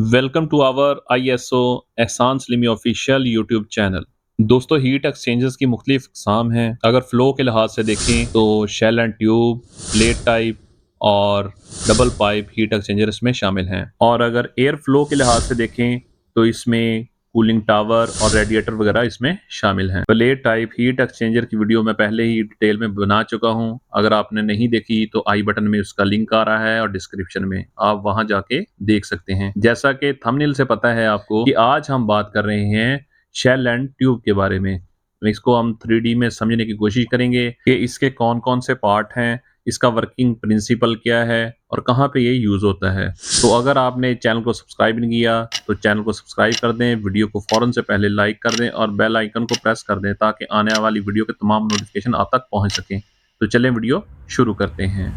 Welcome to our ISO एहसान Salimi official YouTube channel. दोस्तों, heat exchangers की मुख्तलिफ अक़साम हैं। अगर फ़्लो के लिहाज से देखें तो shell and tube, plate type और डबल पाइप हीट एक्सचेंजर इसमें शामिल हैं। और अगर एयर फ्लो के लिहाज से देखें तो इसमें कूलिंग टावर और रेडिएटर वगैरह इसमें शामिल हैं। प्लेट टाइप हीट एक्सचेंजर की वीडियो मैं पहले ही डिटेल में बना चुका हूं। अगर आपने नहीं देखी तो आई बटन में उसका लिंक आ रहा है और डिस्क्रिप्शन में आप वहां जाके देख सकते हैं। जैसा कि थंबनेल से पता है आपको कि आज हम बात कर रहे हैं शेल एंड ट्यूब के बारे में। इसको हम 3D में समझने की कोशिश करेंगे कि इसके कौन कौन से पार्ट हैं, इसका वर्किंग प्रिंसिपल क्या है और कहाँ पे ये यूज़ होता है। तो अगर आपने चैनल को सब्सक्राइब नहीं किया तो चैनल को सब्सक्राइब कर दें, वीडियो को फ़ौरन से पहले लाइक कर दें और बेल आइकन को प्रेस कर दें ताकि आने वाली वीडियो के तमाम नोटिफिकेशन आप तक पहुँच सकें। तो चलें वीडियो शुरू करते हैं।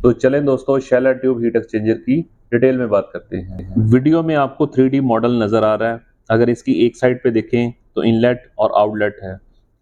तो चलें दोस्तों, shell and tube heat exchanger की डिटेल में बात करते हैं। वीडियो में आपको 3D मॉडल नज़र आ रहा है। अगर इसकी एक साइड पे देखें तो इनलेट और आउटलेट है।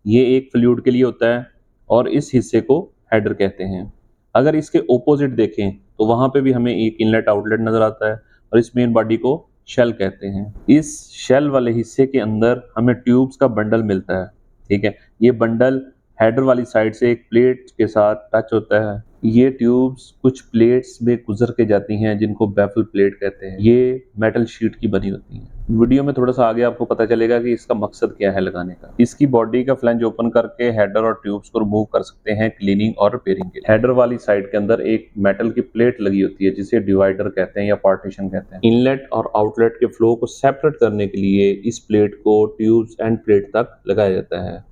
ये एक फ्लूइड के लिए होता है और इस हिस्से को हेडर कहते हैं। अगर इसके ओपोजिट देखें तो वहाँ पे भी हमें एक इनलेट आउटलेट नज़र आता है और इस मेन बॉडी को शेल कहते हैं। इस शेल वाले हिस्से के अंदर हमें ट्यूब्स का बंडल मिलता है। ठीक है, ये बंडल हेडर वाली साइड से एक प्लेट के साथ टच होता है। ये ट्यूब्स कुछ प्लेट्स में गुजर के जाती हैं जिनको बैफल प्लेट कहते हैं। ये मेटल शीट की बनी होती हैं। वीडियो में थोड़ा सा आगे आपको पता चलेगा कि इसका मकसद क्या है लगाने का। इसकी बॉडी का फ्लैंज ओपन करके हेडर और ट्यूब्स को रिमूव कर सकते हैं क्लीनिंग और रिपेयरिंग के लिए। हेडर वाली साइड के अंदर एक मेटल की प्लेट लगी होती है जिसे डिवाइडर कहते हैं या पार्टीशन कहते हैं। इनलेट और आउटलेट के फ्लो को सेपरेट करने के लिए इस प्लेट को ट्यूब्स एंड प्लेट तक लगाया जाता है।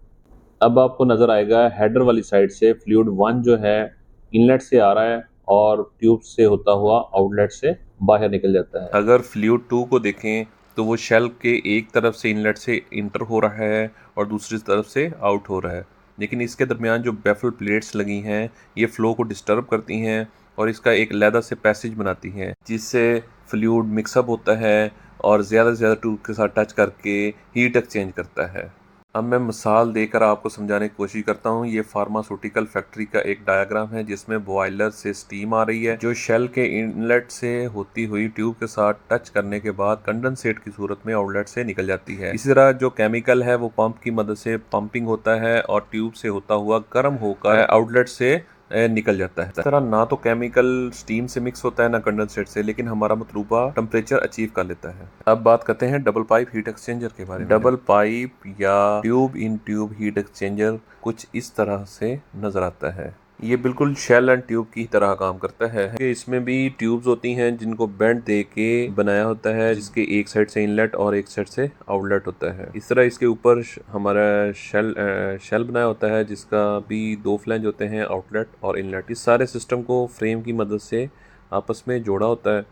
अब आपको नजर आएगा हेडर वाली साइड से फ्लूइड 1 जो है इनलेट से आ रहा है और ट्यूब से होता हुआ आउटलेट से बाहर निकल जाता है। अगर फ्लूइड 2 को देखें तो वो शेल के एक तरफ से इनलेट से इंटर हो रहा है और दूसरी तरफ से आउट हो रहा है, लेकिन इसके दरमियान जो बेफल प्लेट्स लगी हैं ये फ्लो को डिस्टर्ब करती हैं और इसका एक लहदा से पैसेज बनाती हैं जिससे फ्लूइड मिक्सअप होता है और ज़्यादा से ज़्यादा ट्यूब के साथ टच करके हीट एक्सचेंज करता है। अब मैं मिसाल देकर आपको समझाने की कोशिश करता हूँ। ये फार्मास्यूटिकल फैक्ट्री का एक डायग्राम है जिसमें बॉयलर से स्टीम आ रही है जो शेल के इनलेट से होती हुई ट्यूब के साथ टच करने के बाद कंडेंसेट की सूरत में आउटलेट से निकल जाती है। इसी तरह जो केमिकल है वो पंप की मदद से पंपिंग होता है और ट्यूब से होता हुआ गर्म होकर आउटलेट से निकल जाता है। इस तरह ना तो केमिकल स्टीम से मिक्स होता है ना कंडेंसेट से, लेकिन हमारा मतलूबा टेम्परेचर अचीव कर लेता है। अब बात करते हैं डबल पाइप हीट एक्सचेंजर के बारे में। डबल पाइप या ट्यूब इन ट्यूब हीट एक्सचेंजर कुछ इस तरह से नजर आता है। ये बिल्कुल शेल एंड ट्यूब की तरह काम करता है कि इसमें भी ट्यूब्स होती हैं जिनको बेंड दे के बनाया होता है, जिसके एक साइड से इनलेट और एक साइड से आउटलेट होता है। इस तरह इसके ऊपर हमारा शेल बनाया होता है जिसका भी 2 फ्लैंज होते हैं, आउटलेट और इनलेट। इस सारे सिस्टम को फ्रेम की मदद से आपस में जोड़ा होता है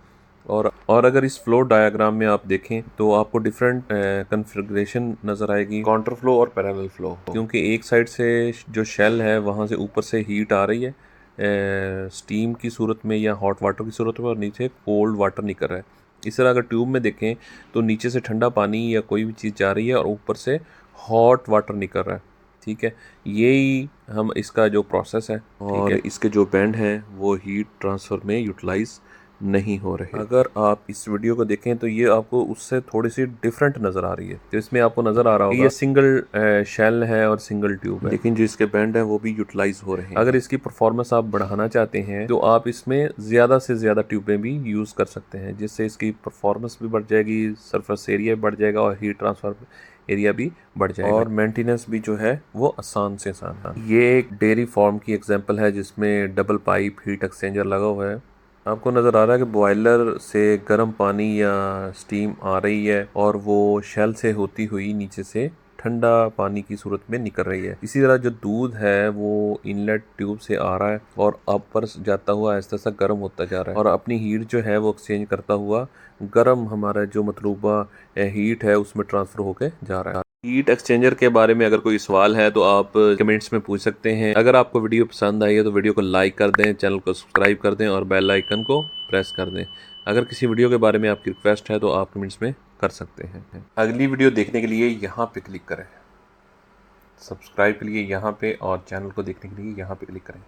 और अगर इस फ्लो डायग्राम में आप देखें तो आपको डिफरेंट कन्फिग्रेशन नज़र आएगी, काउंटर फ्लो और पैरेलल फ्लो। क्योंकि एक साइड से जो शेल है वहाँ से ऊपर से हीट आ रही है स्टीम की सूरत में या हॉट वाटर की सूरत में और नीचे कोल्ड वाटर निकल रहा है। इस तरह अगर ट्यूब में देखें तो नीचे से ठंडा पानी या कोई भी चीज़ जा रही है और ऊपर से हॉट वाटर निकल रहा है। ठीक है, यही हम इसका जो प्रोसेस है और इसके जो बैंड हैं वो हीट ट्रांसफ़र में यूटिलाइज नहीं हो रहे। अगर आप इस वीडियो को देखें तो ये आपको उससे थोड़ी सी डिफरेंट नज़र आ रही है। तो इसमें आपको नज़र आ रहा होगा ये सिंगल शेल है और सिंगल ट्यूब है, लेकिन जो इसके बैंड है वो भी यूटिलाइज हो रहे हैं। अगर इसकी परफॉर्मेंस आप बढ़ाना चाहते हैं तो आप इसमें ज़्यादा से ज़्यादा ट्यूबें भी यूज़ कर सकते हैं, जिससे इसकी परफॉर्मेंस भी बढ़ जाएगी, सरफेस एरिया बढ़ जाएगा और हीट ट्रांसफर एरिया भी बढ़ जाएगा और मेंटेनेंस भी जो है वो आसान से आसान है। ये एक डेयरी फार्म की एग्जांपल है जिसमें डबल पाइप हीट एक्सचेंजर लगा हुआ है। आपको नज़र आ रहा है कि बॉयलर से गर्म पानी या स्टीम आ रही है और वो शेल से होती हुई नीचे से ठंडा पानी की सूरत में निकल रही है। इसी तरह जो दूध है वो इनलेट ट्यूब से आ रहा है और ऊपर जाता हुआ ऐसा ऐसा गर्म होता जा रहा है और अपनी हीट जो है वो एक्सचेंज करता हुआ गर्म हमारा जो मतलूबा हीट है उसमें ट्रांसफ़र होके जा रहा है। हीट एक्सचेंजर के बारे में अगर कोई सवाल है तो आप कमेंट्स में पूछ सकते हैं। अगर आपको वीडियो पसंद आई है तो वीडियो को लाइक कर दें, चैनल को सब्सक्राइब कर दें और बेल आइकन को प्रेस कर दें। अगर किसी वीडियो के बारे में आपकी रिक्वेस्ट है तो आप कमेंट्स में कर सकते हैं। अगली वीडियो देखने के लिए यहाँ पे क्लिक करें, सब्सक्राइब के लिए यहाँ पे और चैनल को देखने के लिए यहाँ पे क्लिक करें।